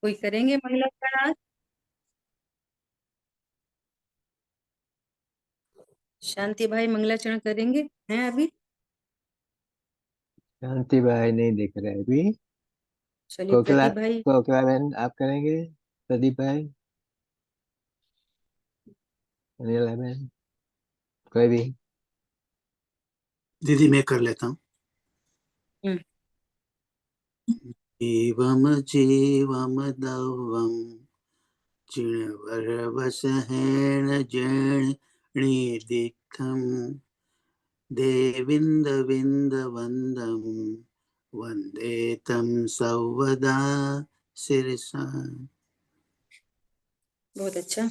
कोई करेंगे महिला का? शांति भाई मंगलाचरण करेंगे? हैं अभी? शांति भाई नहीं दिख रहे अभी। चलिए कोकिला प्रदीप भाई। कोकिला बहन आप करेंगे? प्रदीप भाई, अनिला बहन, कोई भी। दीदी मैं कर लेता हूँ। हम्म। एवं जीवम दवम चिणवरवसहेण जैणिदिक्खं देविन्दविन्दवन्दं वन्दे तं सौवदा शिरसा। बहुत अच्छा।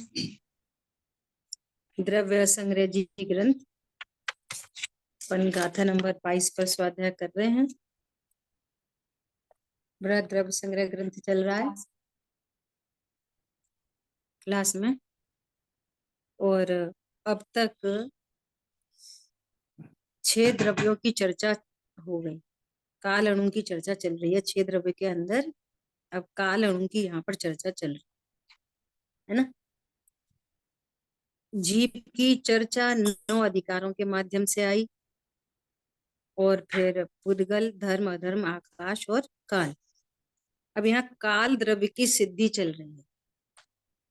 द्रव्य संग्रह जी ग्रंथ अपन गाथा नंबर 22 पर स्वाध्याय कर रहे हैं। बृहद द्रव्य संग्रह ग्रंथ चल रहा है क्लास में। और अब तक 6 द्रव्यों की चर्चा हो गई। काल अणु की चर्चा चल रही है 6 द्रव्य के अंदर। अब काल अणु की यहाँ पर चर्चा चल रही है ना। जीव की चर्चा 9 अधिकारों के माध्यम से आई, और फिर पुद्गल, धर्म, अधर्म, आकाश और काल। अब यहाँ काल द्रव्य की सिद्धि चल रही है।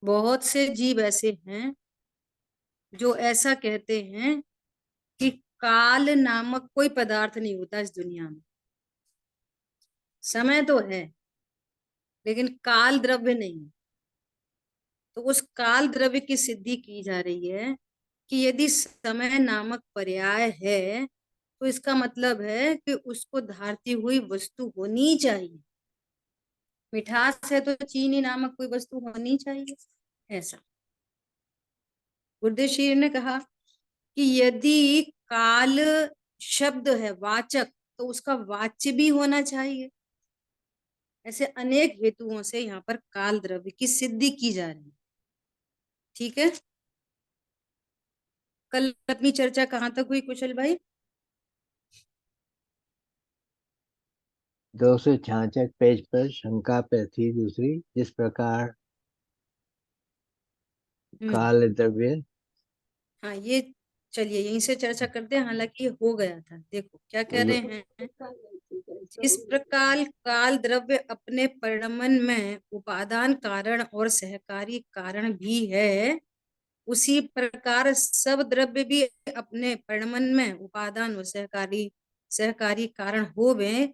बहुत से जीव ऐसे हैं जो ऐसा कहते हैं कि काल नामक कोई पदार्थ नहीं होता इस दुनिया में। समय तो है लेकिन काल द्रव्य नहीं। तो उस काल द्रव्य की सिद्धि की जा रही है कि यदि समय नामक पर्याय है तो इसका मतलब है कि उसको धारती हुई वस्तु होनी चाहिए। मिठास है तो चीनी नामक कोई वस्तु होनी चाहिए। ऐसा बुद्धेश्वर ने कहा कि यदि काल शब्द है वाचक तो उसका वाच्य भी होना चाहिए। ऐसे अनेक हेतुओं से यहाँ पर काल द्रव्य की सिद्धि की जा रही है। ठीक है। कल अपनी चर्चा कहाँ तक हुई कुशल भाई? 266 पेज पर शंका पे थी दूसरी, जिस प्रकार हम्म। काल द्रव्य। हाँ ये चलिए यहीं से चर्चा करते हैं। हालांकि ये हो गया था। देखो क्या कह रहे हैं। इस प्रकार काल द्रव्य अपने परिणमन में उपादान कारण और सहकारी कारण भी है, उसी प्रकार सब द्रव्य भी अपने परिणमन में उपादान और सहकारी सहकारी कारण होवे।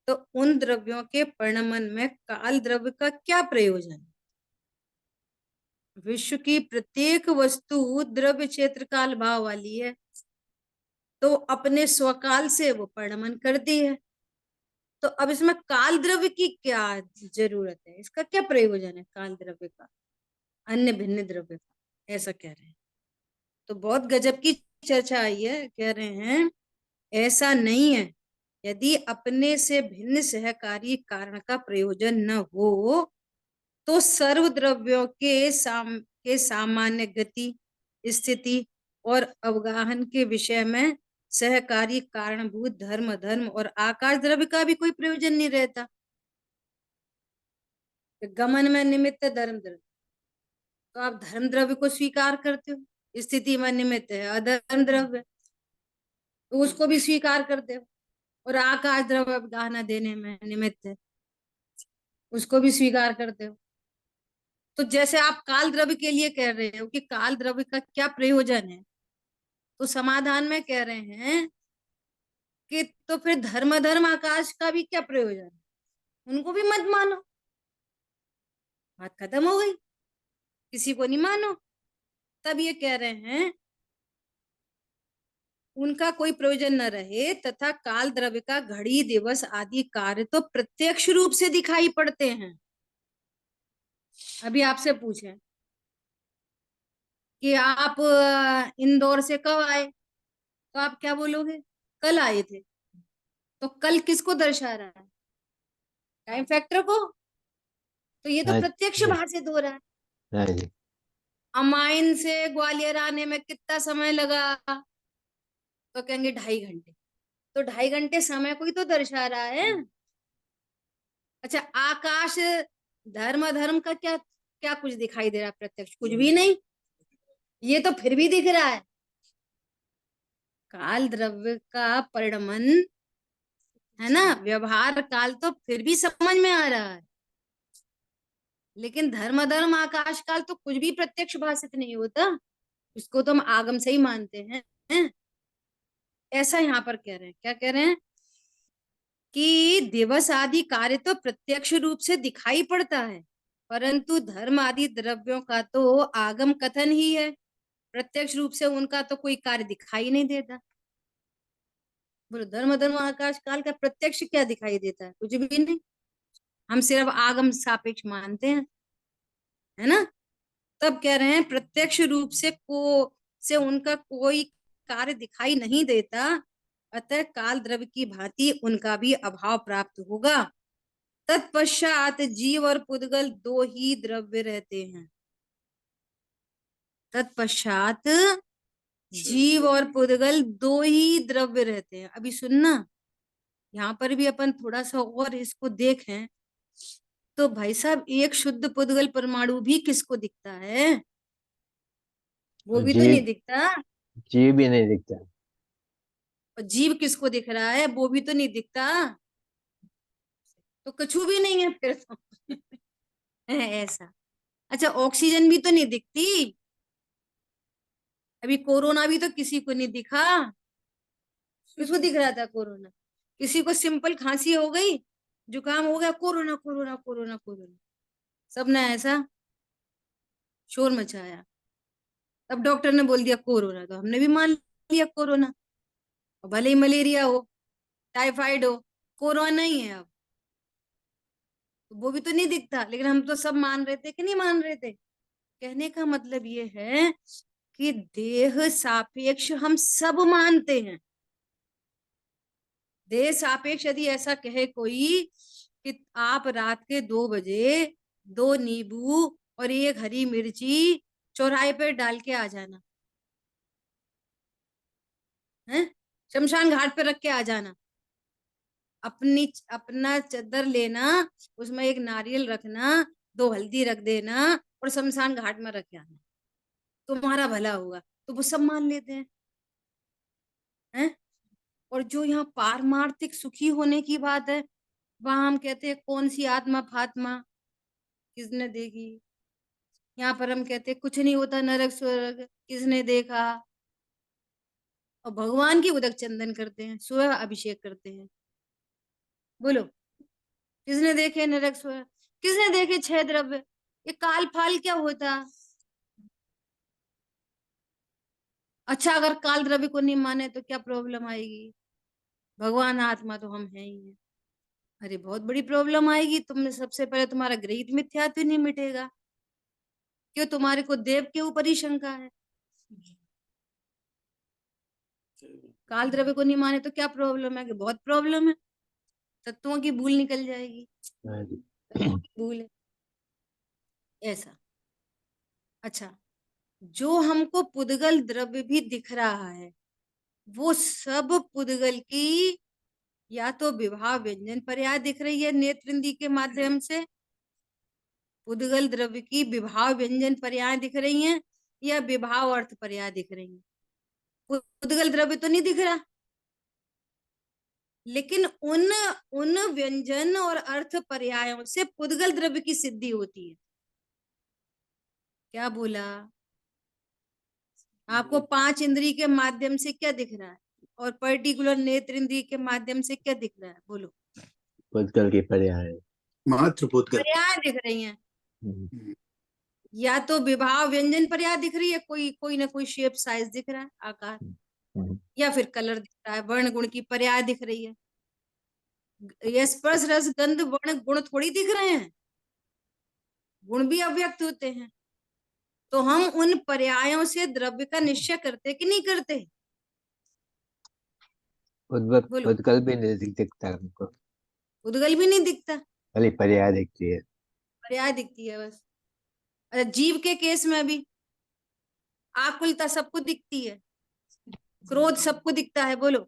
तो उन द्रव्यों के परिणमन में काल द्रव्य का क्या प्रयोजन है? विश्व की प्रत्येक वस्तु द्रव्य क्षेत्र काल भाव वाली है, तो अपने स्वकाल से वो परिणमन करती है। तो अब इसमें काल द्रव्य की क्या जरूरत है? इसका क्या प्रयोजन है काल द्रव्य का अन्य भिन्न द्रव्य का? ऐसा कह रहे हैं। तो बहुत गजब की चर्चा आई है। कह रहे हैं ऐसा नहीं है। यदि अपने से भिन्न सहकारी कारण का प्रयोजन न हो तो सर्व द्रव्यों के सामान्य गति, स्थिति और अवगाहन के विषय में सहकारी कारणभूत धर्म, धर्म और आकाश द्रव्य का भी कोई प्रयोजन नहीं रहता। गमन में निमित्त धर्म द्रव्य, तो आप धर्म द्रव्य को स्वीकार करते हो। स्थिति में निमित्त है अधर्म द्रव्य, तो उसको भी स्वीकार करते हो। और आकाश द्रव्य अवगाहना देने में निमित्त है, उसको भी स्वीकार करते हो। तो जैसे आप काल द्रव्य के लिए कह रहे हो कि काल द्रव्य का क्या प्रयोजन है, तो समाधान में कह रहे हैं कि तो फिर धर्म, धर्म, आकाश का भी क्या प्रयोजन है? उनको भी मत मानो। बात खत्म हो गई। किसी को नहीं मानो। तब ये कह रहे हैं उनका कोई प्रयोजन न रहे, तथा काल द्रव्य का घड़ी, दिवस आदि कार्य तो प्रत्यक्ष रूप से दिखाई पड़ते हैं। अभी आपसे पूछें कि आप इंदौर से कब आए, तो आप क्या बोलोगे? कल आए थे। तो कल किसको दर्शा रहा है? टाइम फैक्टर को। तो ये तो हाँ प्रत्यक्ष जी, भाषित हो रहा है। हाँ जी। अमाइन से ग्वालियर आने में कितना समय लगा? तो कहेंगे 2.5 घंटे। तो 2.5 घंटे समय को ही तो दर्शा रहा है। अच्छा, आकाश धर्म अधर्म का क्या क्या कुछ दिखाई दे रहा है प्रत्यक्ष? कुछ भी नहीं। ये तो फिर भी दिख रहा है। काल द्रव्य का परिणमन है ना, व्यवहार काल तो फिर भी समझ में आ रहा है, लेकिन धर्म अधर्म आकाश काल तो कुछ भी प्रत्यक्ष भाषित नहीं होता। उसको तो हम आगम से ही मानते हैं। ऐसा यहाँ पर कह रहे हैं। क्या कह रहे हैं? कि दिवस आदि कार्य तो प्रत्यक्ष रूप से दिखाई पड़ता है, परंतु धर्म आदि द्रव्यों का तो आगम कथन ही है। प्रत्यक्ष रूप से उनका तो कोई कार्य दिखाई नहीं देता। बोलो, धर्म धर्म आकाश काल का प्रत्यक्ष क्या दिखाई देता है? कुछ भी नहीं। हम सिर्फ आगम सापेक्ष मानते हैं, है ना। तब कह रहे हैं प्रत्यक्ष रूप से उनका कोई कार्य दिखाई नहीं देता, अतः काल द्रव्य की भांति उनका भी अभाव प्राप्त होगा। तत्पश्चात जीव और पुद्गल दो ही द्रव्य रहते हैं। तत्पश्चात जीव और पुद्गल दो ही द्रव्य रहते हैं। अभी सुनना, यहाँ पर भी अपन थोड़ा सा और इसको देखें तो भाई साहब, एक शुद्ध पुद्गल परमाणु भी किसको दिखता है? वो भी तो नहीं जीव दिखता। जीव भी नहीं दिखता। और जीव किसको दिख रहा है? वो भी तो नहीं दिखता। तो कछु भी नहीं है फिर तो। है ऐसा। अच्छा, ऑक्सीजन भी तो नहीं दिखती। अभी कोरोना भी तो किसी को नहीं दिखा। किसको दिख रहा था कोरोना? किसी को सिंपल खांसी हो गई, जुकाम हो गया, कोरोना कोरोना कोरोना कोरोना, सबने ऐसा शोर मचाया। तब डॉक्टर ने बोल दिया कोरोना, तो हमने भी मान लिया कोरोना। और भले ही मलेरिया हो, टाइफाइड हो, कोरोना ही है अब। तो वो भी तो नहीं दिखता, लेकिन हम तो सब मान रहे थे कि नहीं मान रहे थे? कहने का मतलब ये है कि देह सापेक्ष हम सब मानते हैं। देह सापेक्ष यदि ऐसा कहे कोई कि आप रात के 2 बजे 2 नींबू और 1 हरी मिर्ची चौराहे पर डाल के आ जाना है, शमशान घाट पे रख के आ जाना, अपना चद्दर लेना, उसमें 1 नारियल रखना, 2 हल्दी रख देना और शमशान घाट में रख के आना, तुम्हारा भला होगा। तो वो सब मान लेते हैं। और जो यहाँ पारमार्थिक सुखी होने की बात है, वहां हम कहते हैं कौन सी आत्मा फात्मा किसने देखी। यहाँ पर हम कहते हैं कुछ नहीं होता नरक स्वर्ग, किसने देखा। और भगवान की उदक चंदन करते हैं, सुबह अभिषेक करते हैं। बोलो, किसने देखे नरक स्वर्ग? किसने देखे 6 द्रव्य? ये काल फाल क्या होता? अच्छा, अगर काल द्रव्य को नहीं माने तो क्या प्रॉब्लम आएगी? भगवान आत्मा तो हम हैं ही है। अरे बहुत बड़ी प्रॉब्लम आएगी। तुमने सबसे पहले तुम्हारा गृहीत मिथ्यात्व नहीं मिटेगा। क्यों? तुम्हारे को देव के ऊपर ही शंका है। काल द्रव्य को नहीं माने तो क्या प्रॉब्लम है? कि बहुत प्रॉब्लम है। तत्वों की भूल निकल जाएगी। हाँ जी। भूल है ऐसा। अच्छा, जो हमको पुद्गल द्रव्य भी दिख रहा है, वो सब पुद्गल की या तो विवाह व्यंजन पर्याय दिख रही है नेत्रइंद्रिय के माध्यम से, पुद्गल द्रव्य की विवाह व्यंजन पर्याय दिख रही हैं, या विभाव अर्थ पर्याय दिख रही हैं। पुद्गल द्रव्य तो नहीं दिख रहा, लेकिन उन उन व्यंजन और अर्थ पर्यायों से पुद्गल द्रव्य की सिद्धि होती है। क्या बोला? आपको 5 इंद्रिय के माध्यम से क्या दिख रहा है, और पर्टिकुलर नेत्र इंद्रिय के माध्यम से क्या दिख रहा है? बोलो। पुद्गल की पर्याय। मात्र पुद्गल। पर्याय दिख रही हैं। हम्म, या तो विभाव व्यंजन पर्याय दिख रही है, कोई कोई ना कोई शेप साइज दिख रहा है, आकार, हम्म, या फिर कलर दिख रहा है, वर्ण गुण की पर्याय दिख रही है। ये स्पर्श रस गंध वर्ण गुण थोड़ी दिख रहे हैं, गुण भी अव्यक्त होते हैं। तो हम उन पर्यायों से द्रव्य का निश्चय करते कि नहीं करते? बोलो। पुद्गल भी नहीं दिखता हमको। उद्गल भी नहीं दिखता, खाली पर्याय दिखती है। पर्याय दिखती है बस। अच्छा, जीव के केस में भी आकुलता सबको दिखती है, क्रोध सबको दिखता है। बोलो,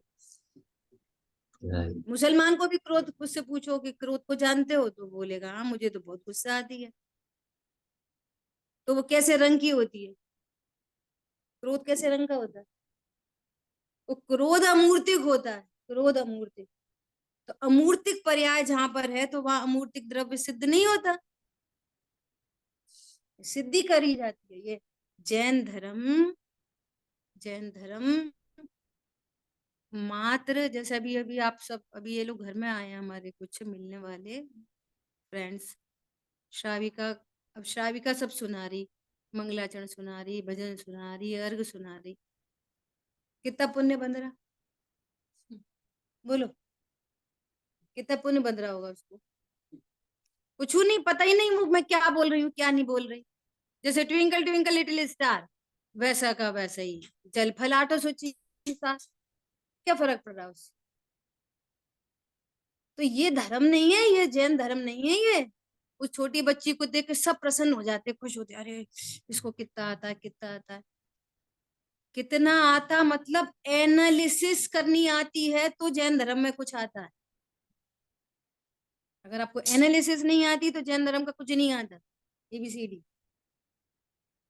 right. मुसलमान को भी क्रोध उससे पूछो कि क्रोध को जानते हो, तो बोलेगा हाँ मुझे तो बहुत गुस्सा आती है। तो वो कैसे रंग की होती है? क्रोध कैसे रंग का होता है? वो क्रोध अमूर्तिक होता है, क्रोध अमूर्तिक। तो अमूर्तिक पर्याय जहां पर है तो वहां अमूर्तिक द्रव्य सिद्ध नहीं होता, सिद्धि करी जाती है। ये जैन धर्म, जैन धर्म मात्र, जैसे अभी अभी आप सब, अभी ये लोग घर में आए हैं हमारे कुछ मिलने वाले फ्रेंड्स, श्राविका, अब श्राविका सब सुना रही, मंगलाचरण सुना रही, भजन सुना रही, अर्घ सुना रही, कितना पुण्य बन रहा? बोलो कितना पुण्य बन रहा होगा उसको? कुछ नहीं, पता ही नहीं मैं क्या बोल रही हूँ क्या नहीं बोल रही। जैसे ट्विंकल ट्विंकल लिटिल स्टार, वैसा का वैसा ही जल फलाटो सोची सास, क्या फर्क पड़ रहा है उससे? तो ये धर्म नहीं है, ये जैन धर्म नहीं है। ये उस छोटी बच्ची को देख के सब प्रसन्न हो जाते, खुश होते, अरे इसको कितना आता है, कितना आता है, कितना आता, मतलब एनालिसिस करनी आती है तो जैन धर्म में कुछ आता है। अगर आपको एनालिसिस नहीं आती तो जैन धर्म का कुछ नहीं आता। एबीसीडी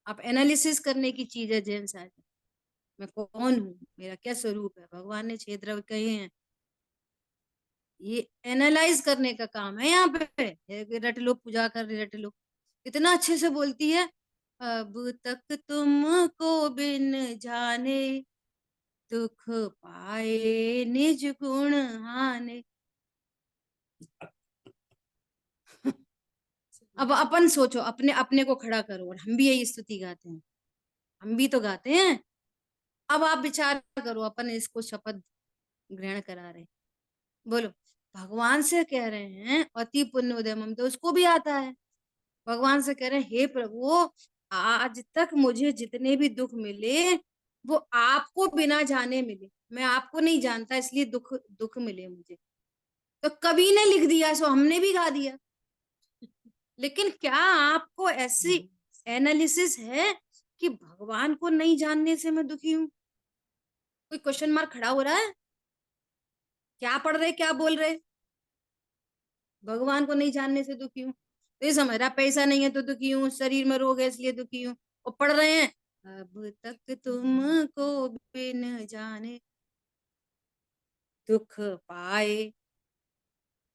आप एनालिसिस करने की चीज है जैन शास्त्र। मैं कौन हूँ, मेरा क्या स्वरूप है, भगवान ने छह द्रव्य कहे हैं, ये एनालाइज करने का काम है यहाँ पे। रट लो, पूजा कर रट लो, इतना अच्छे से बोलती है। अब तक तुमको बिन जाने दुख पाए निज गुण हाने। अब अपन सोचो, अपने अपने को खड़ा करो, और हम भी यही स्तुति गाते हैं, हम भी तो गाते हैं। अब आप विचार करो, अपन इसको शपथ ग्रहण करा रहे, बोलो भगवान से कह रहे हैं अति पुण्य उदयम, तो उसको भी आता है। भगवान से कह रहे हैं हे प्रभु, आज तक मुझे जितने भी दुख मिले वो आपको बिना जाने मिले, मैं आपको नहीं जानता इसलिए दुख दुख मिले मुझे। तो कवि ने लिख दिया सो हमने भी गा दिया। लेकिन क्या आपको ऐसी एनालिसिस है कि भगवान को नहीं जानने से मैं दुखी हूं? कोई क्वेश्चन मार्क खड़ा हो रहा है? क्या पढ़ रहे, क्या बोल रहे? भगवान को नहीं जानने से दुखी हूँ, तो ये समझ रहा पैसा नहीं है तो दुखी हूँ, शरीर में रोग है इसलिए दुखी हूँ। और पढ़ रहे हैं अब तक तुमको बिन जाने दुख पाए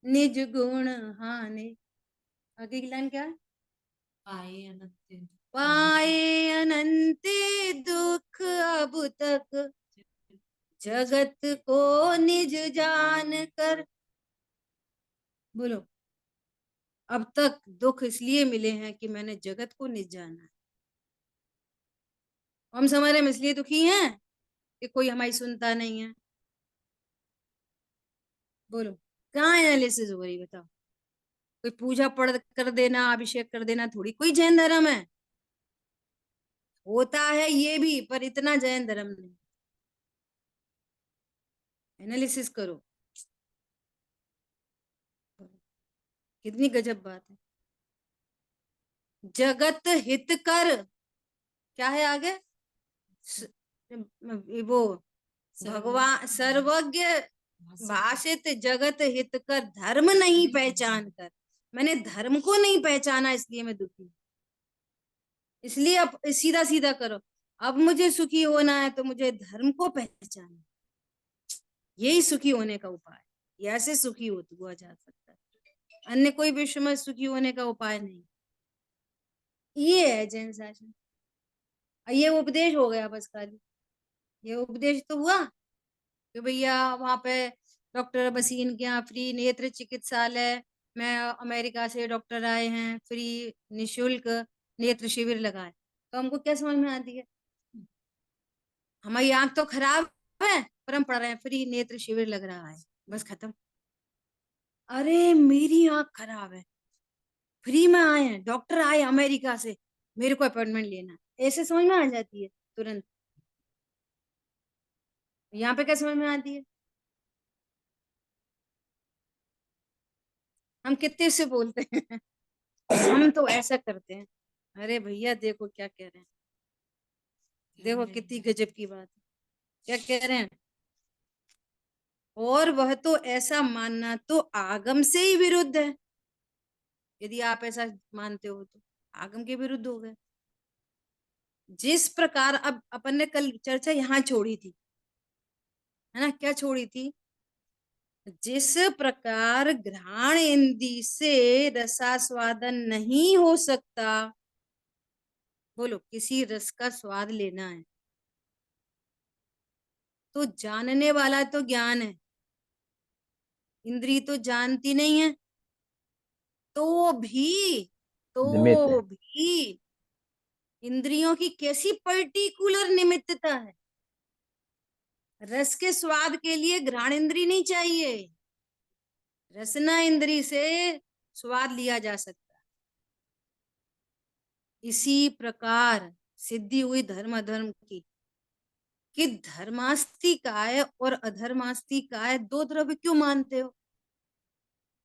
निज गुण हाने। आगे की लाइन क्या है? पाए अनंत दुख अब तक जगत को निज जान कर। बोलो अब तक दुख इसलिए मिले हैं कि मैंने जगत को निज जाना है। हम समझ रहे हम इसलिए दुखी हैं कि कोई हमारी सुनता नहीं है। बोलो कहाँ एनालिसिस हो रही, बताओ? कोई पूजा पढ़ कर देना, अभिषेक कर देना थोड़ी कोई जैन धर्म है। होता है ये भी, पर इतना जैन धर्म नहीं। एनालिसिस करो, कितनी गजब बात है। जगत हित कर, क्या है आगे? स, वो भगवान सर्वज्ञ भाषित जगत हित कर धर्म नहीं पहचान कर, मैंने धर्म को नहीं पहचाना इसलिए मैं दुखी हूं। इसलिए अब सीधा सीधा करो, अब मुझे सुखी होना है तो मुझे धर्म को पहचाना, यही सुखी होने का उपाय। ये ऐसे सुखी हुआ जा सकता है, अन्य कोई विश्व में सुखी होने का उपाय नहीं। ये है जैन शासन। ये उपदेश हो गया बस खाली, ये उपदेश तो हुआ कि भैया वहां पे डॉक्टर बसीन के यहाँ फ्री नेत्र चिकित्सालय में अमेरिका से डॉक्टर आए हैं, फ्री निशुल्क नेत्र शिविर लगाए। तो हमको क्या समझ में आती है? हमारी आंख तो खराब है पर हम पढ़ रहे हैं फ्री नेत्र शिविर लग रहा है, बस खत्म। अरे मेरी आंख खराब है, फ्री में आए हैं, डॉक्टर आए अमेरिका से, मेरे को अपॉइंटमेंट लेना है, ऐसे समझ में आ जाती है तुरंत। यहाँ पे क्या समझ में आती है? हम कितने से बोलते हैं हम तो ऐसा करते हैं। अरे भैया देखो क्या कह रहे हैं, देखो कितनी गजब की बात है, क्या कह रहे हैं? और वह तो ऐसा मानना तो आगम से ही विरुद्ध है। यदि आप ऐसा मानते हो तो आगम के विरुद्ध हो गए। जिस प्रकार अब अपन ने कल चर्चा यहाँ छोड़ी थी, है ना, क्या छोड़ी थी? जिस प्रकार घ्राण इंद्री से रसास्वादन नहीं हो सकता, बोलो किसी रस का स्वाद लेना है तो जानने वाला तो ज्ञान है, इंद्री तो जानती नहीं है, तो भी निमित्त है। तो भी इंद्रियों की कैसी पर्टिकुलर निमित्तता है। रस के स्वाद के लिए घ्राण इंद्री नहीं चाहिए, रसना इंद्री से स्वाद लिया जा सकता है। इसी प्रकार सिद्धि हुई धर्म अधर्म की कि धर्मास्ति काय और अधर्मास्ति काय, दो द्रव्य क्यों मानते हो?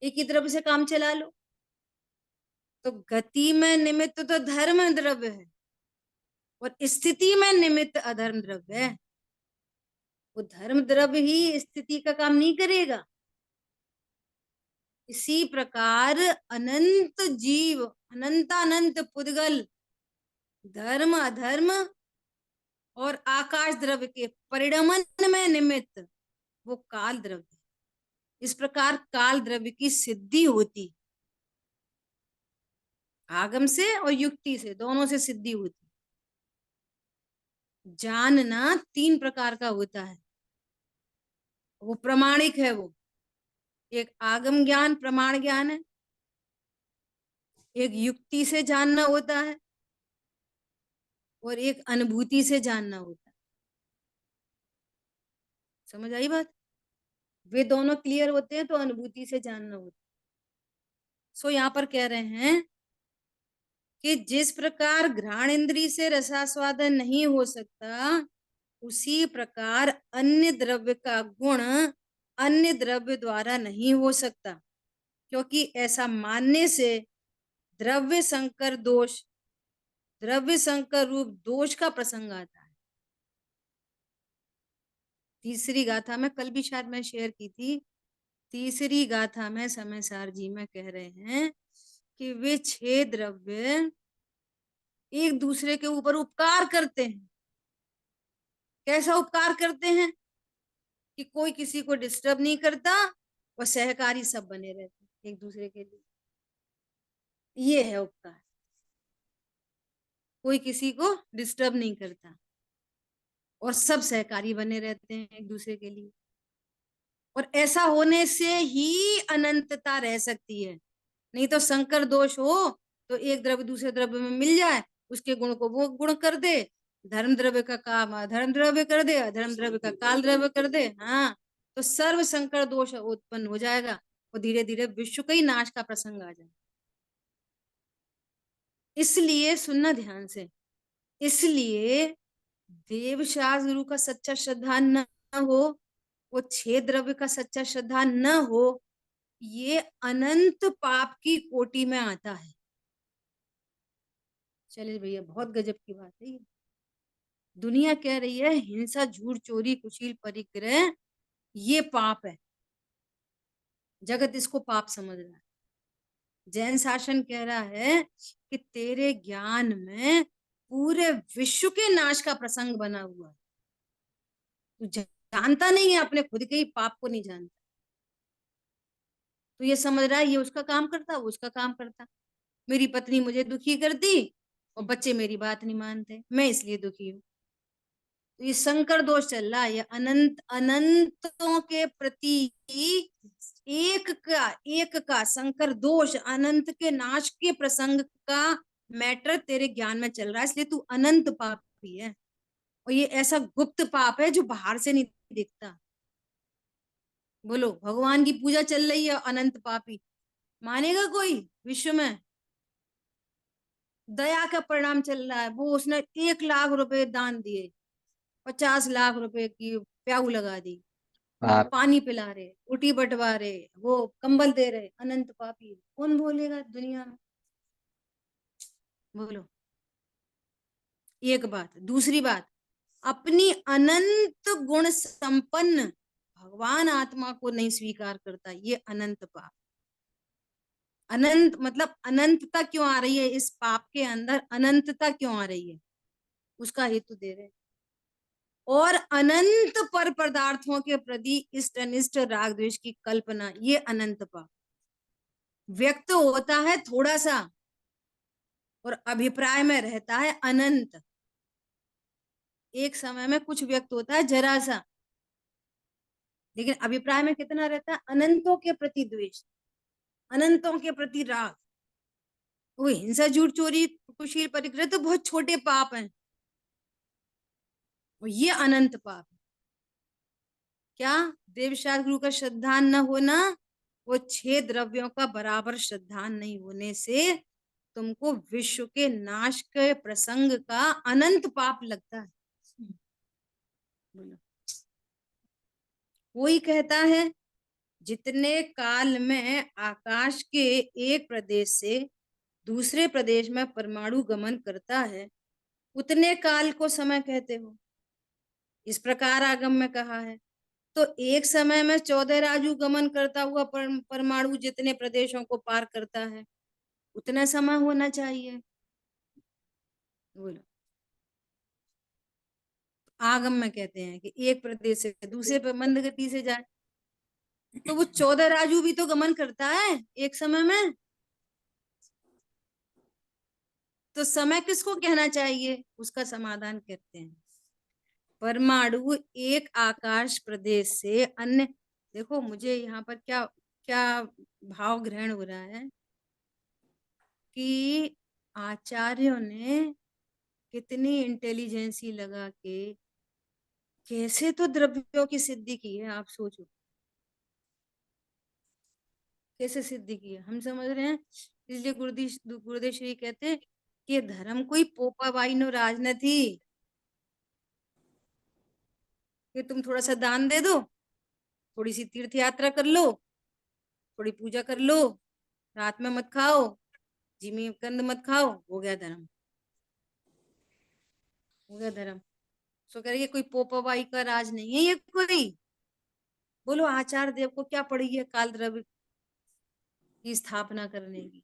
एक ही द्रव्य से काम चला लो। तो गति में निमित्त तो धर्म द्रव्य है और स्थिति में निमित्त अधर्म द्रव्य है। वो धर्म द्रव्य ही स्थिति का काम नहीं करेगा। इसी प्रकार अनंत जीव, अनंत पुद्गल धर्म अधर्म और आकाश द्रव्य के परिणमन में निमित्त वो काल द्रव्य। इस प्रकार काल द्रव्य की सिद्धि होती, आगम से और युक्ति से, दोनों से सिद्धि होती। जानना तीन प्रकार का होता है, वो प्रमाणिक है। वो एक आगम ज्ञान प्रमाण ज्ञान है, एक युक्ति से जानना होता है और एक अनुभूति से जानना होता है। समझ आई बात? वे दोनों क्लियर होते हैं तो अनुभूति से जानना होता है। सो यहाँ पर कह रहे हैं कि जिस प्रकार घ्राण इंद्री से रसास्वादन नहीं हो सकता, उसी प्रकार अन्य द्रव्य का गुण अन्य द्रव्य द्वारा नहीं हो सकता, क्योंकि ऐसा मानने से द्रव्य संकर दोष, द्रव्य संकर रूप दोष का प्रसंग आता है। तीसरी गाथा में कल भी शायद मैं शेयर की थी, तीसरी गाथा में समयसार जी में कह रहे हैं कि वे छह द्रव्य एक दूसरे के ऊपर उपकार करते हैं। कैसा उपकार करते हैं? कि कोई किसी को डिस्टर्ब नहीं करता और सहकारी सब बने रहते हैं एक दूसरे के लिए। ये है उपकार, कोई किसी को डिस्टर्ब नहीं करता और सब सहकारी बने रहते हैं एक दूसरे के लिए। और ऐसा होने से ही अनंतता रह सकती है। नहीं तो संकर दोष हो तो एक द्रव्य दूसरे द्रव्य में मिल जाए, उसके गुण को वो गुण कर दे, धर्म द्रव्य का काम अधर्म द्रव्य कर दे, अधर्म द्रव्य का काल द्रव्य कर दे, हाँ, तो सर्व संकर दोष उत्पन्न हो जाएगा और धीरे धीरे विश्व का ही नाश का प्रसंग आ जाए। इसलिए सुनना ध्यान से, इसलिए देवशास्त्र गुरु का सच्चा श्रद्धा न हो, वो छह द्रव्य का सच्चा श्रद्धा न हो, ये अनंत पाप की कोटि में आता है। चलिए भैया, बहुत गजब की बात है ये। दुनिया कह रही है हिंसा झूठ चोरी कुशील परिग्रह ये पाप है, जगत इसको पाप समझ रहा है। जैन शासन कह रहा है कि तेरे ज्ञान में पूरे विश्व के नाश का प्रसंग बना हुआ है, तू जानता नहीं है, अपने खुद के ही पाप को नहीं जानता। तो ये समझ रहा है ये उसका काम करता, वो उसका काम करता। मेरी पत्नी मुझे दुखी करती और बच्चे मेरी बात नहीं मानते, मैं इसलिए दुखी हूँ। तो ये संकर दोष चल रहा है, ये अनंत अनंतों के प्रति एक का संकर दोष, अनंत के नाश के प्रसंग का मैटर तेरे ज्ञान में चल रहा है, इसलिए तू अनंत पापी है। और ये ऐसा गुप्त पाप है जो बाहर से नहीं दिखता। बोलो, भगवान की पूजा चल रही है, अनंत पापी मानेगा कोई विश्व में? दया का परिणाम चल रहा है, वो उसने 1 लाख रुपए दान दिए, 50 लाख रुपए की प्याऊ लगा दी, आप पानी पिला रहे, रोटी बंटवा रहे, वो कंबल दे रहे, अनंत पापी। कौन बोलेगा दुनिया में? बोलो। एक बात। दूसरी बात, अपनी अनंत गुण संपन्न भगवान आत्मा को नहीं स्वीकार करता, ये अनंत पाप। अनंत मतलब अनंतता क्यों आ रही है इस पाप के अंदर, अनंतता क्यों आ रही है, उसका हेतु दे रहे हैं। और अनंत पर पदार्थों के प्रति इष्ट अनिष्ट राग द्वेष की कल्पना, ये अनंत पाप। व्यक्त होता है थोड़ा सा और अभिप्राय में रहता है अनंत। एक समय में कुछ व्यक्त होता है जरा सा, लेकिन अभिप्राय में कितना रहता है, अनंतों के प्रति द्वेष, अनंतों के प्रति राग। वो हिंसा झूठ चोरी कुशील परिग्रह तो बहुत छोटे पाप हैं, और ये अनंत पाप है। क्या देवशास्त्र गुरु का श्रद्धान न होना, वो 6 द्रव्यों का बराबर श्रद्धान नहीं होने से तुमको विश्व के नाश के प्रसंग का अनंत पाप लगता है। बोलो, कोई कहता है जितने काल में आकाश के एक प्रदेश से दूसरे प्रदेश में परमाणु गमन करता है, उतने काल को समय कहते हो। इस प्रकार आगम में कहा है। तो एक समय में 14 राजू गमन करता हुआ परमाणु जितने प्रदेशों को पार करता है, उतना समय होना चाहिए। बोलो, आगम में कहते हैं कि एक प्रदेश से दूसरे पर मंद गति से जाए, तो वो 14 राजू भी तो गमन करता है एक समय में। तो समय किसको कहना चाहिए, उसका समाधान करते हैं। परमाणु एक आकाश प्रदेश से अन्य, देखो मुझे यहाँ पर क्या क्या भाव ग्रहण हो रहा है कि आचार्यों ने कितनी इंटेलिजेंसी लगा के कैसे तो द्रव्यों की सिद्धि की है। आप सोचो कैसे सिद्धि की है, हम समझ रहे हैं। इसलिए गुरुदेव श्री कहते हैं कि धर्म कोई पोपा बाई नो राज न थी कि तुम थोड़ा सा दान दे दो, थोड़ी सी तीर्थ यात्रा कर लो, थोड़ी पूजा कर लो, रात में मत खाओ, जिमी कंद मत खाओ, हो गया धर्म, हो गया धर्म। सो कह रही है कोई पोपाबाई का राज नहीं है ये कोई। बोलो आचार्य देव को क्या पड़ी है काल द्रव्य की स्थापना करने की,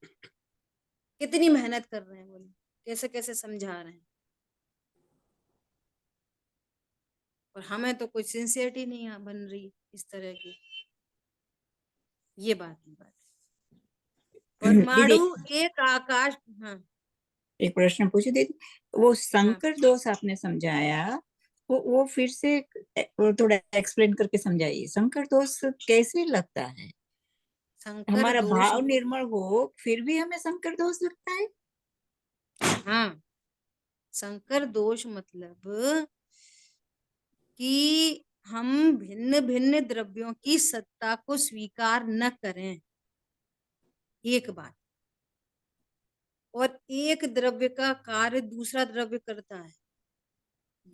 कितनी मेहनत कर रहे हैं, बोलो कैसे कैसे समझा रहे हैं। और हमें तो कोई सिंसियरिटी नहीं बन रही इस तरह की। ये बात दीदी परमाणु एक आकाश। हाँ एक प्रश्न पूछे दीदी, वो हाँ, संकर दोष आपने समझाया, वो फिर से वो थोड़ा एक्सप्लेन करके समझाइए। संकर दोष कैसे लगता है? संकर हमारा दोष भाव निर्मल हो फिर भी हमें संकर दोष लगता है? हाँ, संकर दोष मतलब कि हम भिन्न भिन्न द्रव्यों की सत्ता को स्वीकार न करें, एक बात। और एक द्रव्य का कार्य दूसरा द्रव्य करता है,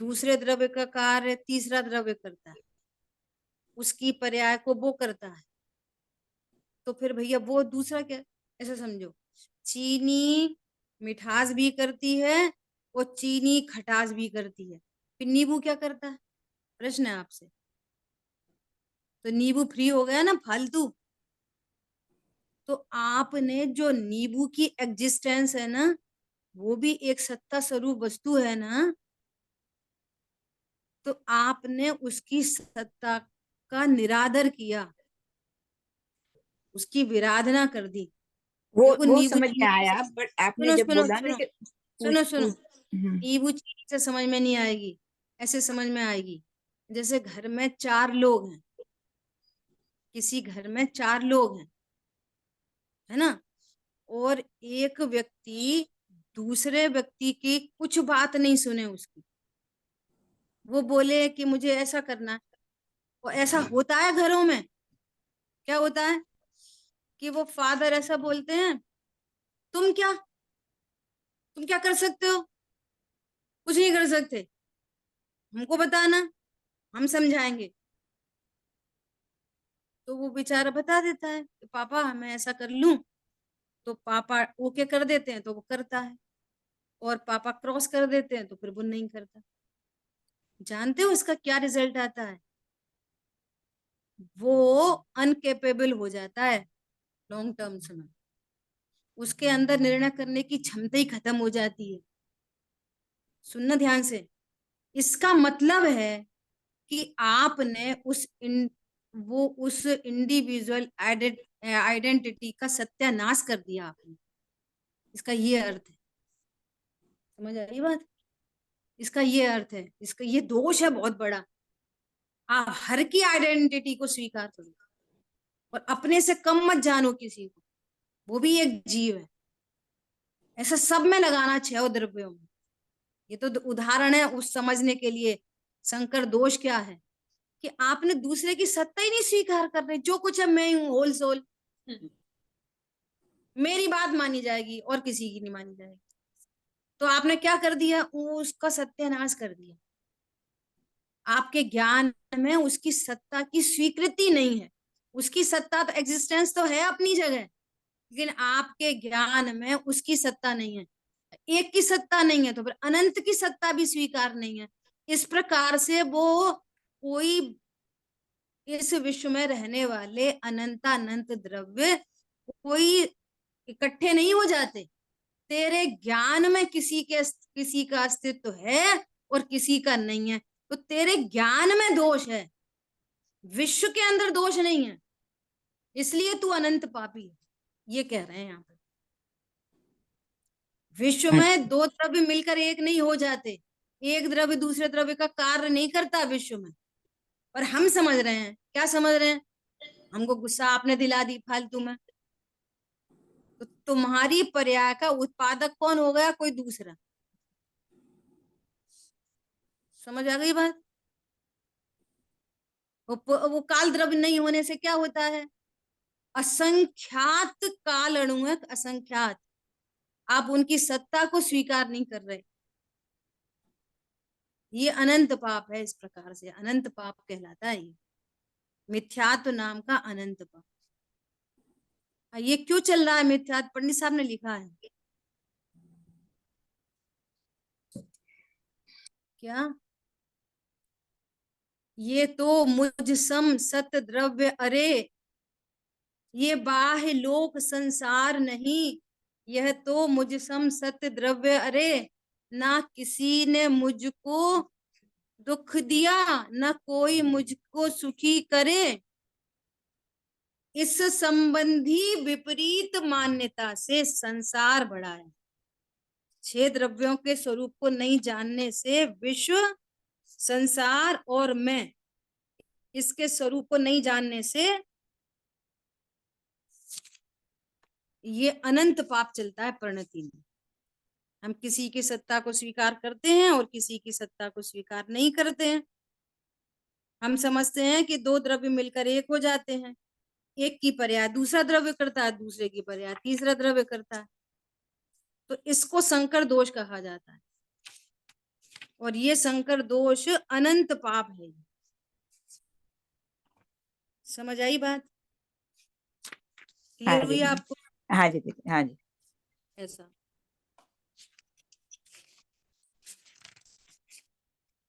दूसरे द्रव्य का कार्य तीसरा द्रव्य करता है, उसकी पर्याय को वो करता है। तो फिर भैया वो दूसरा क्या, ऐसा समझो चीनी मिठास भी करती है और चीनी खटास भी करती है, फिर नींबू क्या करता है, प्रश्न है आपसे। तो नींबू फ्री हो गया ना, फालतू। तो आपने जो नींबू की एग्जिस्टेंस है ना, वो भी एक सत्ता स्वरूप वस्तु है ना, तो आपने उसकी सत्ता का निरादर किया, उसकी विराधना कर दी। देखो वो नींबू समझ में चीनी आया, से, बट आपने सुनो जब सुनो बोला ना सुनो कि सुनो पूछ सुनो, पूछ। नींबू चीनी से समझ में नहीं आएगी, ऐसे समझ में आएगी। जैसे घर में 4 लोग हैं, किसी घर में 4 लोग हैं, है ना, और एक व्यक्ति दूसरे व्यक्ति की कुछ बात नहीं सुने उसकी, वो बोले कि मुझे ऐसा करना है। और ऐसा होता है घरों में, क्या होता है कि वो फादर ऐसा बोलते हैं, तुम क्या कर सकते हो, कुछ नहीं कर सकते, हमको बताना, हम समझाएंगे। तो वो बेचारा बता देता है कि पापा मैं ऐसा कर लूं, तो पापा ओके कर देते हैं तो वो करता है, और पापा क्रॉस कर देते हैं तो फिर वो नहीं करता। जानते हो इसका क्या रिजल्ट आता है? वो अनकेपेबल हो जाता है लॉन्ग टर्म्स में, उसके अंदर निर्णय करने की क्षमता ही खत्म हो जाती है। सुनना ध्यान से, इसका मतलब है कि आपने उस इंडिविजुअल आइडेंटिटी का सत्यानाश कर दिया आपने, इसका ये अर्थ है। समझ आई बात? इसका ये अर्थ है, इसका ये दोष है बहुत बड़ा। आप हर की आइडेंटिटी को स्वीकार करो और अपने से कम मत जानो किसी को, वो भी एक जीव है। ऐसा सब में लगाना 6 द्रव्यों में। ये तो उदाहरण है उस समझने के लिए संकर दोष क्या है, कि आपने दूसरे की सत्ता ही नहीं स्वीकार कर रहे। जो कुछ है मैं हूं होल सोल, मेरी बात मानी जाएगी और किसी की नहीं मानी जाएगी। तो आपने क्या कर दिया, उसका सत्यानाश कर दिया। आपके ज्ञान में उसकी सत्ता की स्वीकृति नहीं है। उसकी सत्ता तो एग्जिस्टेंस तो है अपनी जगह, लेकिन आपके ज्ञान में उसकी सत्ता नहीं है। एक की सत्ता नहीं है तो फिर अनंत की सत्ता भी स्वीकार नहीं है। इस प्रकार से वो कोई इस विश्व में रहने वाले अनंत द्रव्य कोई इकट्ठे नहीं हो जाते। तेरे ज्ञान में किसी का अस्तित्व है और किसी का नहीं है, तो तेरे ज्ञान में दोष है, विश्व के अंदर दोष नहीं है, इसलिए तू अनंत पापी है। ये कह रहे हैं यहाँ पर। विश्व में 2 द्रव्य मिलकर एक नहीं हो जाते, एक द्रव्य दूसरे द्रव्य का कार्य नहीं करता विश्व में। पर हम समझ रहे हैं, क्या समझ रहे हैं, हमको गुस्सा आपने दिला दी फालतू में, तो तुम्हारी पर्याय का उत्पादक कौन हो गया, कोई दूसरा। समझ आ गई बात? वो काल द्रव्य नहीं होने से क्या होता है, असंख्यात काल अणु है, असंख्यात। आप उनकी सत्ता को स्वीकार नहीं कर रहे। ये अनंत पाप है। इस प्रकार से अनंत पाप कहलाता है ये, मिथ्यात्व नाम का अनंत पाप। ये क्यों चल रहा है मिथ्यात्व? पंडित साहब ने लिखा है क्या, ये तो मुझ सम सत द्रव्य अरे, ये बाह्य लोक संसार नहीं, यह तो मुझ सम सत्य द्रव्य अरे। ना किसी ने मुझको दुख दिया, न कोई मुझको सुखी करे। इस संबंधी विपरीत मान्यता से संसार बड़ा है। 6 द्रव्यों के स्वरूप को नहीं जानने से विश्व, संसार और मैं, इसके स्वरूप को नहीं जानने से ये अनंत पाप चलता है परिणति में। हम किसी की सत्ता को स्वीकार करते हैं और किसी की सत्ता को स्वीकार नहीं करते हैं। हम समझते हैं कि 2 द्रव्य मिलकर एक हो जाते हैं, एक की पर्याय दूसरा द्रव्य करता है, दूसरे की पर्याय तीसरा द्रव्य करता है। तो इसको संकर दोष कहा जाता है, और ये संकर दोष अनंत पाप है। समझ आई बात? हाँ क्लियर हुई जी, आपको? हाँ जी दीदी, हाँ जी। ऐसा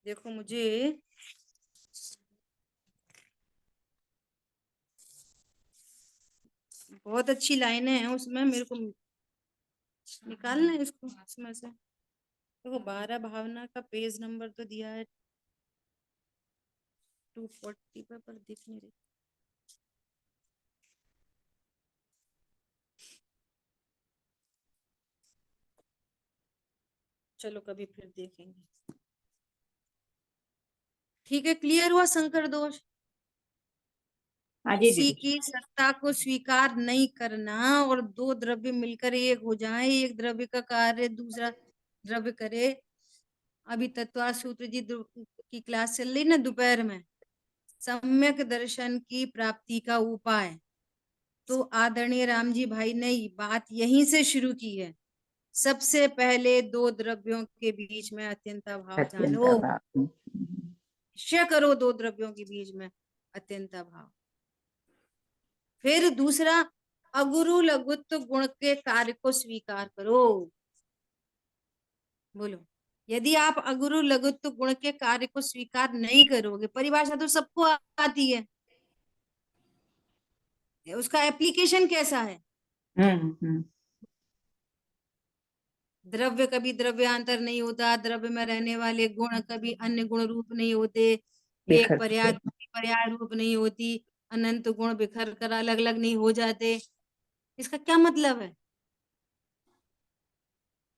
देखो, मुझे बहुत अच्छी लाइनें हैं उसमें, मेरे को निकालना है इसको इसमें से। देखो 12 भावना का पेज नंबर तो दिया है 240 पर दिख नहीं रही। चलो कभी फिर देखेंगे। ठीक है, क्लियर हुआ संकर दोष? हाँ जी किसी दीदी। की सत्ता को स्वीकार नहीं करना और 2 द्रव्य मिलकर एक हो जाए, एक द्रव्य का कार्य दूसरा द्रव्य करे। अभी तत्व सूत्र जी की क्लास चल रही ना दोपहर में, सम्यक दर्शन की प्राप्ति का उपाय, तो आदरणीय राम जी भाई ने बात यहीं से शुरू की है। सबसे पहले 2 द्रव्यों के बीच में अत्यंत भाव अत्यंत जानो, अभाव। निश्चय करो 2 द्रव्यों के बीच में अत्यंत भाव। फिर दूसरा, अगुरु लघुत्व गुण के कार्य को स्वीकार करो। बोलो, यदि आप अगुरु लघुत्व गुण के कार्य को स्वीकार नहीं करोगे, परिभाषा तो सबको आती है, उसका एप्लीकेशन कैसा है? हम्म। द्रव्य कभी द्रव्यांतर नहीं होता, द्रव्य में रहने वाले गुण कभी अन्य गुण रूप नहीं होते, एक बिखर पर्याय दूसरी पर्याय रूप नहीं होती, अनंत गुण बिखर कर अलग अलग नहीं हो जाते। इसका क्या मतलब है?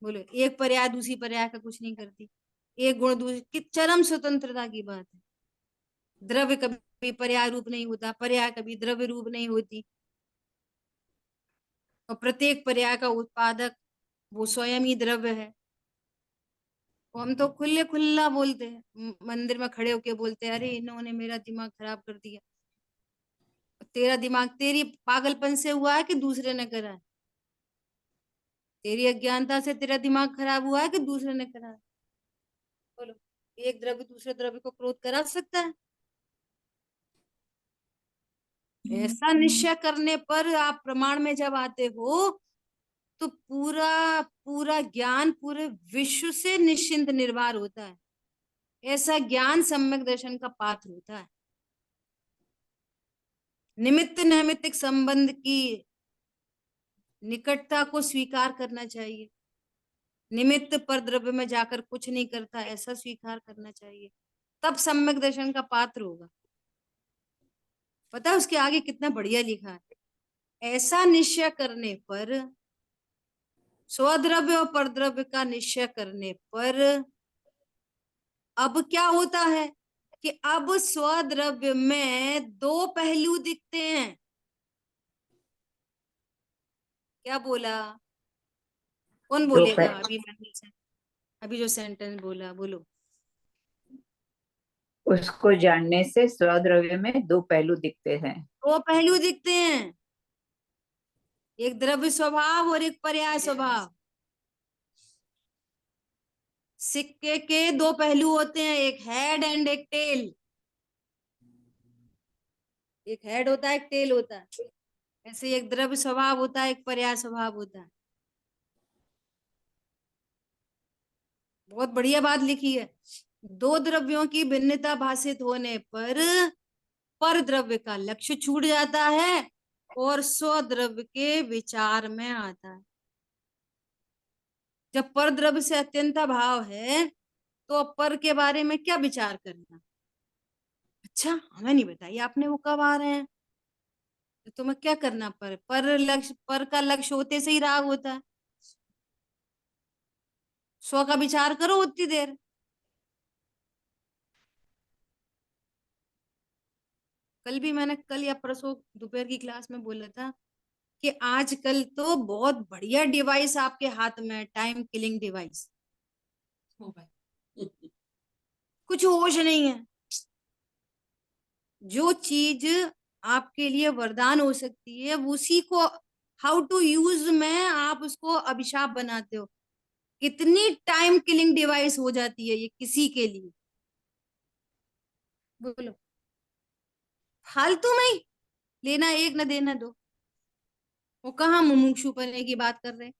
बोलो, एक पर्याय दूसरी पर्याय का कुछ नहीं करती, एक गुण दूसरी की चरम स्वतंत्रता की बात है। द्रव्य कभी पर्याय रूप नहीं होता, पर्याय कभी द्रव्य रूप नहीं होती, और प्रत्येक पर्याय का उत्पादक वो स्वयं ही द्रव्य है। वो हम तो खुले खुला बोलते हैं, मंदिर में खड़े होके बोलते हैं, अरे इन्होंने मेरा दिमाग खराब कर दिया। तेरा दिमाग तेरी पागलपन से हुआ है कि दूसरे ने करा है? तेरी अज्ञानता से तेरा दिमाग खराब हुआ है कि दूसरे ने करा है? बोलो, एक द्रव्य दूसरे द्रव्य को क्रोध करा सकता है? ऐसा निश्चय करने पर आप प्रमाण में जब आते हो तो पूरा पूरा ज्ञान पूरे विश्व से निश्चिंत निर्भर होता है। ऐसा ज्ञान सम्यक दर्शन का पात्र होता है। निमित्त नैमित्तिक संबंध की निकटता को स्वीकार करना चाहिए। निमित्त पर द्रव्य में जाकर कुछ नहीं करता, ऐसा स्वीकार करना चाहिए, तब सम्यक दर्शन का पात्र होगा। पता है उसके आगे कितना बढ़िया लिखा है? ऐसा निश्चय करने पर, स्वद्रव्य और परद्रव्य का निश्चय करने पर अब क्या होता है कि अब स्वद्रव्य में दो पहलू दिखते हैं। क्या बोला? कौन दो बोलेगा? पह- अभी जो सेंटेंस बोला, बोलो। उसको जानने से स्वद्रव्य में दो पहलू दिखते हैं। दो पहलू दिखते हैं, एक द्रव्य स्वभाव और एक पर्याय स्वभाव। सिक्के के दो पहलू होते हैं, एक हेड एंड एक टेल। एक हेड होता है, एक टेल होता है। ऐसे एक द्रव्य स्वभाव होता है, एक पर्याय स्वभाव होता है। बहुत बढ़िया बात लिखी है। दो द्रव्यों की भिन्नता भाषित होने पर द्रव्य का लक्ष्य छूट जाता है और स्वद्रव्य के विचार में आता है। जब पर द्रव्य से अत्यंत भाव है तो पर के बारे में क्या विचार करना? अच्छा, हमें नहीं बताइए आपने वो कब आ रहे हैं, तो तुम्हें क्या करना? पर लक्ष्य, पर का लक्ष्य होते से ही राग होता है। स्व का विचार करो उतनी देर। कल या परसों दोपहर की क्लास में बोला था कि आजकल तो बहुत बढ़िया डिवाइस आपके हाथ में है, टाइम किलिंग डिवाइस। कुछ होश नहीं है। जो चीज आपके लिए वरदान हो सकती है उसी को हाउ टू यूज में आप उसको अभिशाप बनाते हो। कितनी टाइम किलिंग डिवाइस हो जाती है ये किसी के लिए, बोलो। फालतू में ही लेना एक न देना दो। वो कहाँ मुमुक्षु पने की बात कर रहे,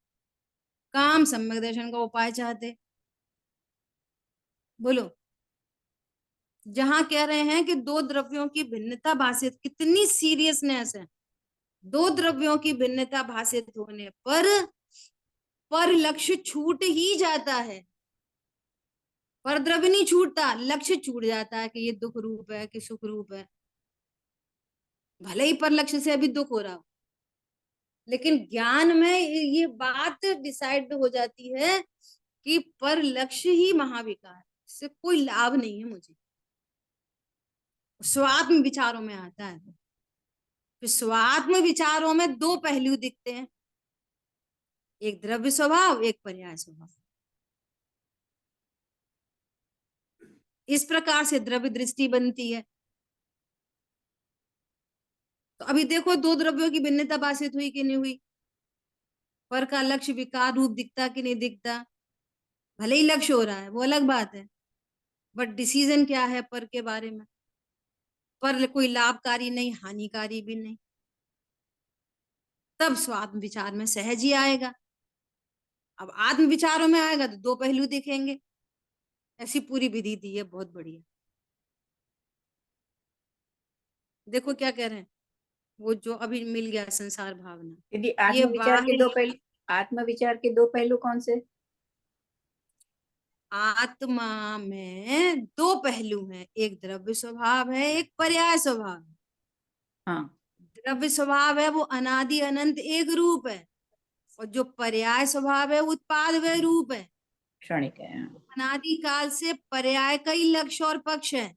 काम सम्यक दर्शन का उपाय चाहते, बोलो। जहां कह रहे हैं कि दो द्रव्यों की भिन्नता भाषित, कितनी सीरियसनेस है। दो द्रव्यों की भिन्नता भाषित होने पर लक्ष्य छूट ही जाता है। पर द्रव्य नहीं छूटता, लक्ष्य छूट जाता है कि ये दुख रूप है कि सुख रूप है। भले ही पर लक्ष्य से अभी दुख हो रहा हो, लेकिन ज्ञान में ये बात डिसाइड हो जाती है कि पर लक्ष्य ही महाविकार है, इससे कोई लाभ नहीं है मुझे। स्वात्म विचारों में आता है। फिर स्वात्म विचारों में दो पहलू दिखते हैं, एक द्रव्य स्वभाव, एक पर्याय स्वभाव। इस प्रकार से द्रव्य दृष्टि बनती है। तो अभी देखो दो द्रव्यों की भिन्नता भाषित हुई कि नहीं हुई? पर का लक्ष्य विकार रूप दिखता कि नहीं दिखता? भले ही लक्ष्य हो रहा है वो अलग बात है, बट डिसीजन क्या है पर के बारे में? पर कोई लाभकारी नहीं, हानिकारी भी नहीं। तब स्वात्म विचार में सहज ही आएगा। अब आत्म विचारों में आएगा तो दो पहलू दिखेंगे। ऐसी पूरी विधि दी है, बहुत बढ़िया। देखो क्या कह रहे हैं, वो जो अभी मिल गया संसार भावना, दीदी ये आत्मविचार के बाहरी। दो पहलू, आत्मविचार के दो पहलू कौन से? आत्मा में दो पहलू हैं, एक द्रव्य स्वभाव है, एक पर्याय स्वभाव है। हाँ, द्रव्य स्वभाव है वो अनादि अनंत एक रूप है, और जो पर्याय स्वभाव है उत्पाद व रूप है। क्षणिक है। अनादि काल से पर्याय का ही लक्ष्य और पक्ष है।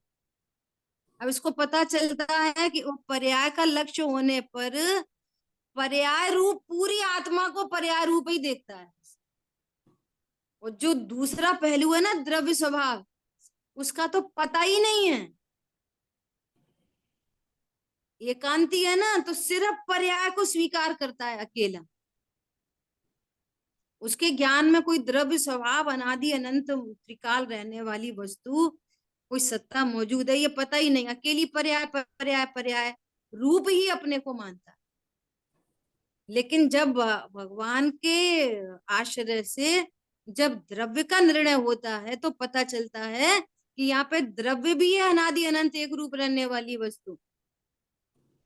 अब इसको पता चलता है कि वो पर्याय का लक्ष्य होने पर पर्याय रूप पूरी आत्मा को पर्याय रूप ही देखता है। और जो दूसरा पहलू है ना द्रव्य स्वभाव, उसका तो पता ही नहीं है। एकांती है ना, तो सिर्फ पर्याय को स्वीकार करता है अकेला। उसके ज्ञान में कोई द्रव्य स्वभाव अनादि अनंत त्रिकाल रहने वाली वस्तु कोई सत्ता मौजूद है ये पता ही नहीं। अकेली पर्याय पर्याय पर्याय रूप ही अपने को मानता है। लेकिन जब भगवान के आश्रय से जब द्रव्य का निर्णय होता है तो पता चलता है कि यहाँ पे द्रव्य भी है अनादि अनंत एक रूप रहने वाली वस्तु,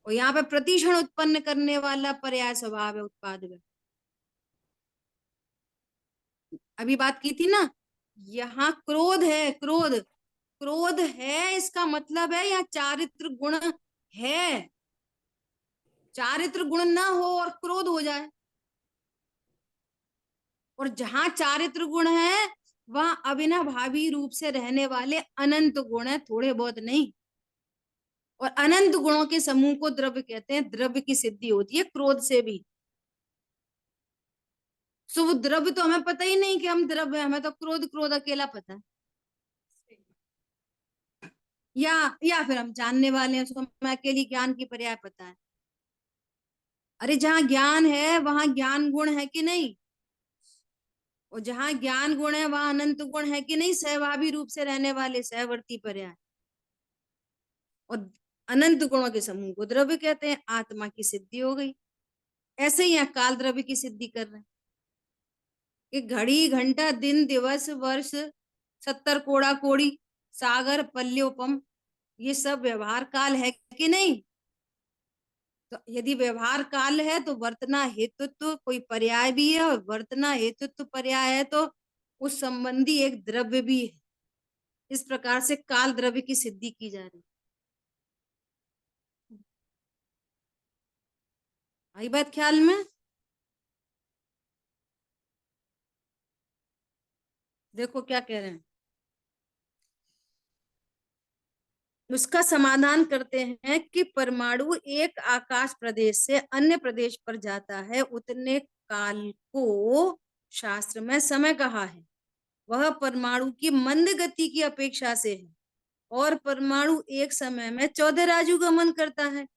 और यहाँ पे प्रतिक्षण उत्पन्न करने वाला पर्याय स्वभाव है उत्पाद में। अभी बात की थी ना, यहाँ क्रोध है, क्रोध क्रोध है, इसका मतलब है यहाँ चारित्र गुण है। चारित्र गुण ना हो और क्रोध हो जाए, और जहां चारित्र गुण है वहां अविनाभावी रूप से रहने वाले अनंत गुण है, थोड़े बहुत नहीं। और अनंत गुणों के समूह को द्रव्य कहते हैं। द्रव्य की सिद्धि होती है क्रोध से भी। सो वो द्रव्य तो हमें पता ही नहीं कि हम द्रव्य है, हमें तो क्रोध क्रोध अकेला पता है। या फिर हम जानने वाले हैं, सो हमें अकेली ज्ञान की पर्याय पता है। अरे जहां ज्ञान है वहां ज्ञान गुण है कि नहीं, और जहां ज्ञान गुण है वहां अनंत गुण है कि नहीं, सहभावी रूप से रहने वाले सहवर्ती पर्याय। और अनंत गुणों के समूह को द्रव्य कहते हैं। आत्मा की सिद्धि हो गई। ऐसे ही यहाँ काल द्रव्य की सिद्धि कर रहे हैं कि घड़ी घंटा दिन दिवस वर्ष 70 कोड़ा कोड़ी सागर पल्योपम ये सब व्यवहार काल है कि नहीं। तो यदि व्यवहार काल है तो वर्तना हेतुत्व कोई पर्याय भी है, और वर्तना हेतुत्व पर्याय है तो उस संबंधी एक द्रव्य भी है। इस प्रकार से काल द्रव्य की सिद्धि की जा रही है। आई बात ख्याल में? देखो क्या कह रहे हैं, उसका समाधान करते हैं कि परमाणु एक आकाश प्रदेश से अन्य प्रदेश पर जाता है, उतने काल को शास्त्र में समय कहा है। वह परमाणु की मंद गति की अपेक्षा से है, और परमाणु एक समय में 14 राजु गमन करता है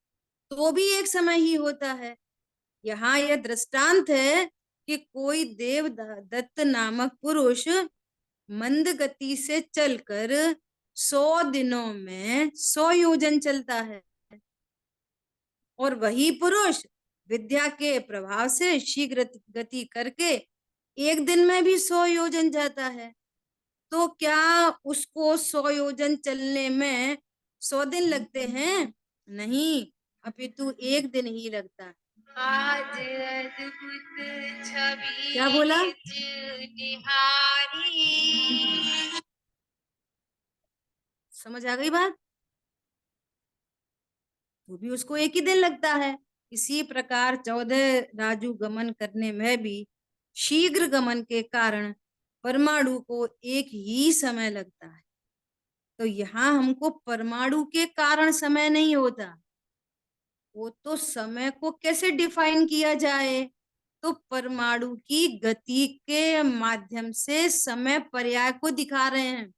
तो भी एक समय ही होता है। यहाँ यह दृष्टांत है कि कोई देव दत्त नामक पुरुष मंद गति से चलकर 100 दिनों में 100 योजन चलता है, और वही पुरुष विद्या के प्रभाव से शीघ्र गति करके एक दिन में भी 100 योजन जाता है। तो क्या उसको 100 योजन चलने में 100 दिन लगते हैं? नहीं, अपितु एक दिन ही लगता है। आज अद्भुत छवि क्या बोला? निहारी। समझ आ गई बात? तो भी उसको एक ही दिन लगता है। इसी प्रकार 14 राजु गमन करने में भी शीघ्र गमन के कारण परमाणु को एक ही समय लगता है। तो यहाँ हमको परमाणु के कारण समय नहीं होता। वो तो समय को कैसे डिफाइन किया जाए, तो परमाणु की गति के माध्यम से समय पर्याय को दिखा रहे हैं,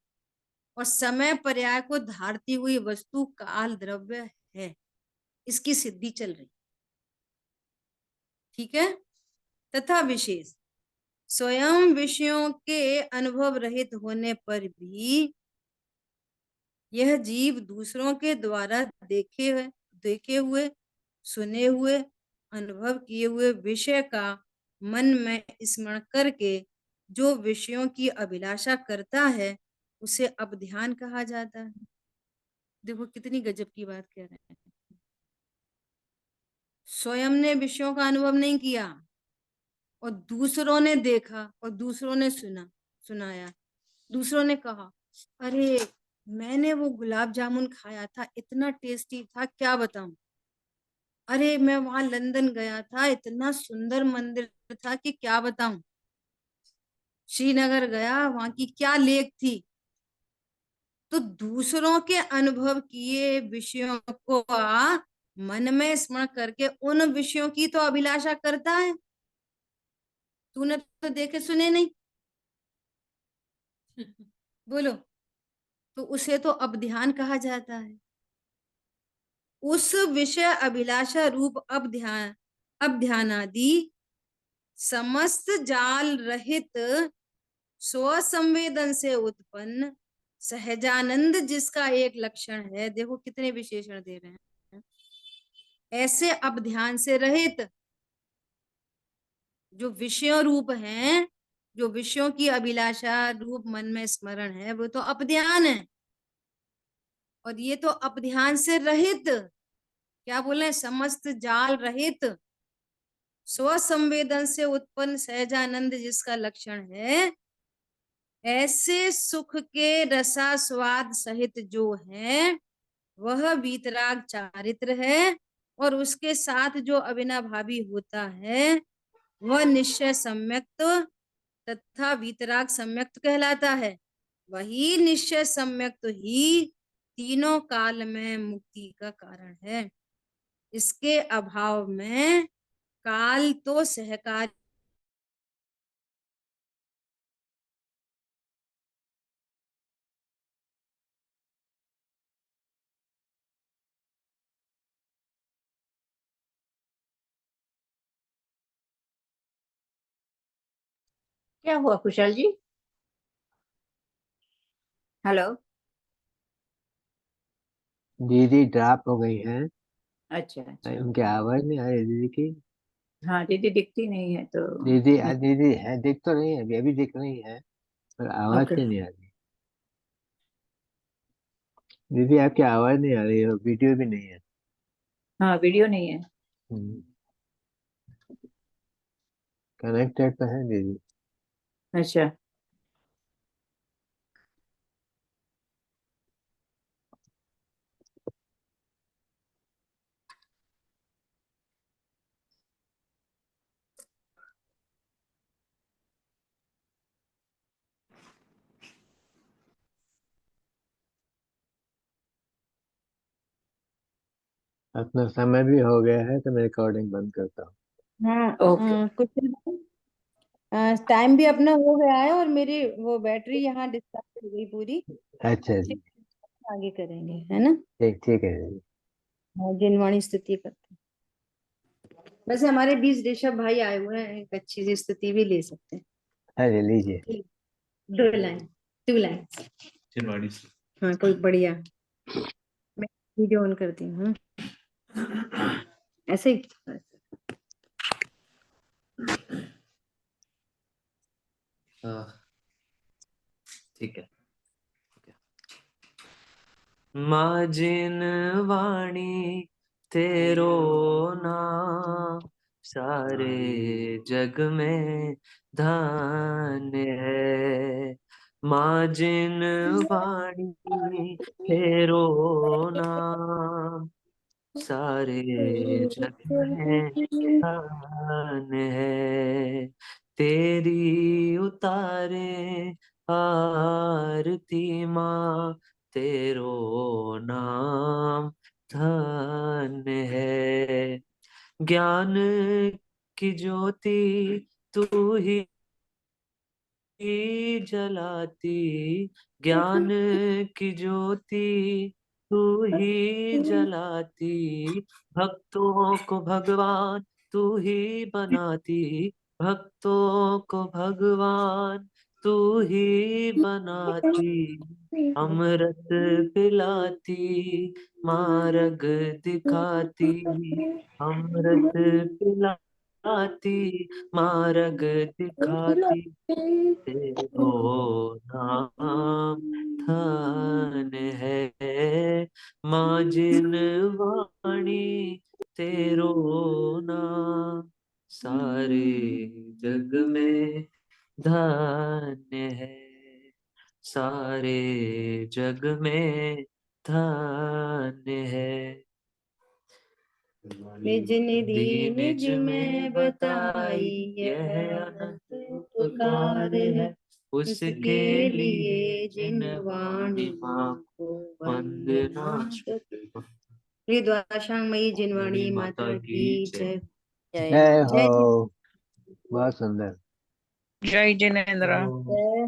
और समय पर्याय को धारती हुई वस्तु काल द्रव्य है। इसकी सिद्धि चल रही, ठीक है। तथा विशेष स्वयं विषयों के अनुभव रहित होने पर भी यह जीव दूसरों के द्वारा देखे हुए सुने हुए अनुभव किए हुए विषय का मन में स्मरण करके जो विषयों की अभिलाषा करता है उसे अब ध्यान कहा जाता है। देखो कितनी गजब की बात कह रहे हैं। स्वयं ने विषयों का अनुभव नहीं किया और दूसरों ने देखा और दूसरों ने सुनाया। दूसरों ने कहा, अरे मैंने वो गुलाब जामुन खाया था, इतना टेस्टी था, क्या बताऊं। अरे मैं वहां लंदन गया था, इतना सुंदर मंदिर था कि क्या बताऊं। श्रीनगर गया, वहां की क्या लेक थी। तो दूसरों के अनुभव किए विषयों को मन में स्मरण करके उन विषयों की तो अभिलाषा करता है। तूने तो देखे सुने नहीं। बोलो। तो उसे तो अब ध्यान कहा जाता है। उस विषय अभिलाषा रूप अब ध्यानादि समस्त जाल रहित स्वसंवेदन से उत्पन्न सहजानंद जिसका एक लक्षण है। देखो कितने विशेषण दे रहे हैं। ऐसे अब ध्यान से रहित जो विषयों रूप हैं, जो विषयों की अभिलाषा रूप मन में स्मरण है, वो तो अब ध्यान है। और ये तो अब ध्यान से रहित, क्या बोले हैं, समस्त जाल रहित स्वसंवेदन से उत्पन्न सहजानंद जिसका लक्षण है। ऐसे सुख के रसास्वाद सहित जो है वह वीतराग चारित्र है। और उसके साथ जो अविनाभावी होता है वह निश्चय सम्यक्त तथा वीतराग सम्यक्त कहलाता है। वही निश्चय सम्यक्त ही तीनों काल में मुक्ति का कारण है। इसके अभाव में काल तो सहकारी क्या हुआ कुशल जी? हेलो। दीदी ड्रॉप हो गई हैं। अच्छा अच्छा। उनकी आवाज नहीं आ रही दीदी की। हाँ दीदी दिखती नहीं है तो। दीदी है, दिख तो रही है, अभी दिख रही है, पर आवाज ओके। से नहीं आ रही। दीदी आपकी आवाज नहीं आ रही है, वीडियो भी नहीं है। हाँ वीडियो नहीं है। कनेक्टेड तो है दीदी। अच्छा। अपना समय भी हो गया है तो मैं रिकॉर्डिंग बंद करता हूँ। हाँ ओके। कुछ टाइम भी अपना हो गया है और मेरी वो बैटरी यहाँ डिस्चार्ज हो गई पूरी। अच्छा ठीक जी। है, आगे करेंगे है ना। ठीक ठीक है दीदी। हाँ, जिनवाणी स्तुति करते हैं। वैसे हमारे बीच ऋषभ भाई आए हुए हैं, एक अच्छी सी स्तुति भी ले सकते हैं। अरे लीजिए। ठीक, 2 लाइन, 2 लाइन। हाँ कोई बढ़िया। मैं वीडियो ऑन करती हूँ। ऐसे ही। ठीक है। माजिन वाणी तेरो नाम सारे जग में धन्य है। माजिन वाणी तेरो नाम सारे जग में धन्य है। तेरी उतारे आरती माँ तेरो नाम धन्य है। ज्ञान की ज्योति तू ही जलाती, ज्ञान की ज्योति तू ही जलाती, भक्तों को भगवान तू ही बनाती, भक्तों को भगवान तू ही बनाती। अमृत पिलाती मार्ग दिखाती, अमृत पिलाती मार्ग दिखाती, तेरो नाम धन्य है। माँ जिन वाणी तेरो सारे जग में धन्य है। निज निधि निज में बताई यह अनंत उपकार है उसके लिए जिन वाणी माँ को वंदना। द्वादशांगमयी जिनवाणी माता की जय। जय जय हो। बहुत सुंदर। जय जिनेन्द्र। जय हो।